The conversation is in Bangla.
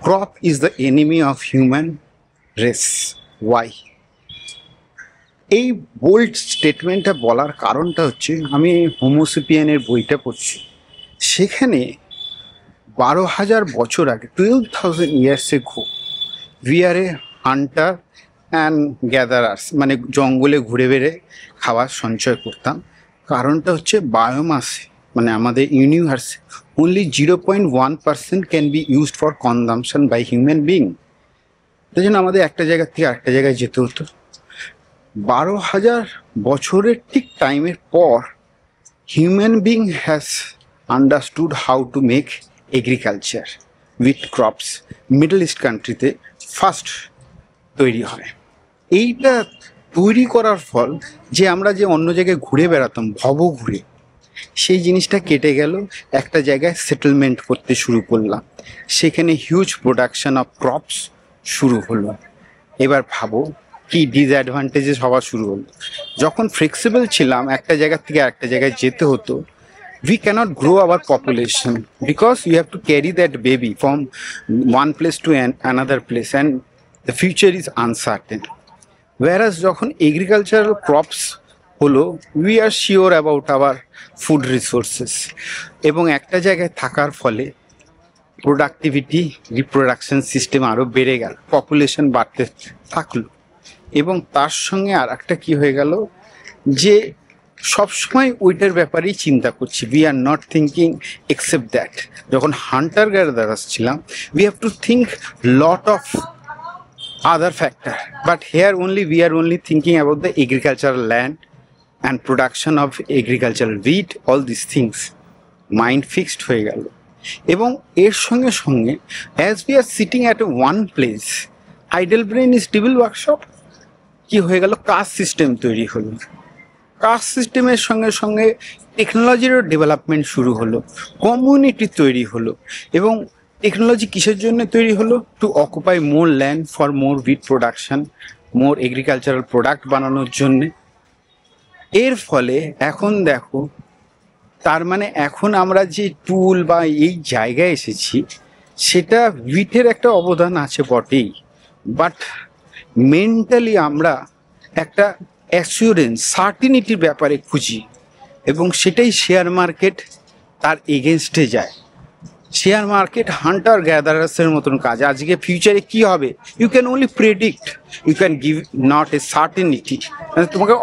crop is the enemy of human race. Why? এই বোল্ড স্টেটমেন্টটা বলার কারণটা হচ্ছে আমি হোমোসেপিয়ানের বইটা পড়ছি, সেখানে 12,000 বছর আগে 12,000 years ago we are a hunter and gatherers, মানে জঙ্গলে ঘুরে বেড়ে খাবার সঞ্চয় করতাম। কারণটা হচ্ছে বায়োমাসে, মানে আমাদের ইউনিভার্সে only 0.1% can be used for consumption by human being. তাই জন্য আমাদের একটা জায়গা থেকে আরেকটা জায়গায় যেতে হতো। 12,000 বছরের ঠিক টাইমের পর human being has understood how to make agriculture with crops. Middle east কান্ট্রিতে ফার্স্ট তৈরি হয়। এইটা তৈরি করার ফল যে আমরা যে অন্য জায়গায় ঘুরে বেড়াতাম ঘুরে, সেই জিনিসটা কেটে গেল, একটা জায়গায় সেটেলমেন্ট করতে শুরু করলাম, সেখানে হিউজ প্রোডাকশন অফ ক্রপস শুরু হলো। এবার ভাবো কি ডিসঅ্যাডভান্টেজেস হওয়া শুরু হলো। যখন ফ্লেক্সিবল ছিলাম, একটা জায়গা থেকে আরেকটা জায়গায় যেতে হতো, we cannot grow our population because you have to carry that baby from one place to another place and the future is uncertain. Whereas যখন agricultural crops হলো, we are sure about our food resources, এবং একটা জায়গায় থাকার ফলে প্রোডাক্টিভিটি, রিপ্রোডাকশন সিস্টেম আরও বেড়ে গেল, পপুলেশন বাড়তে থাকলো। এবং তার সঙ্গে আর একটা কী হয়ে গেল যে সবসময় ওইটার ব্যাপারেই চিন্তা করছি, we are not thinking except that. যখন হান্টার গ্যাদারার্স ছিলাম, we have to think lot of other factor, but here only we are only thinking about the agricultural land and production of agricultural wheat, all this things mind fixed হয়ে গেল। এবং এর সঙ্গে সঙ্গে as we are sitting at one place, idle brain is devil workshop, কী হয়ে গেল, কাস্ট সিস্টেম তৈরি হলো। কাস্ট সিস্টেমের সঙ্গে সঙ্গে টেকনোলজিরও ডেভেলপমেন্ট শুরু হলো, কমিউনিটি তৈরি হলো। এবং টেকনোলজি কিসের জন্য তৈরি হলো? To occupy more land for more wheat production, more agricultural product বানানোর জন্যে। এর ফলে এখন দেখো, তার মানে এখন আমরা যে টুল বা এই জায়গায় এসেছি, সেটা উইটের একটা অবদান আছে বটেই, বাট মেন্টালি আমরা একটা অ্যাসিওরেন্স, সার্টিনিটির ব্যাপারে খুঁজি, এবং সেটাই শেয়ার মার্কেট তার এগেনস্টে যায়। শেয়ার মার্কেট হান্টার গ্যাদারার্সের মতন কাজ। আজকে ফিউচারে কী হবে, you can only predict, you can give not a certainty, মানে তোমাকে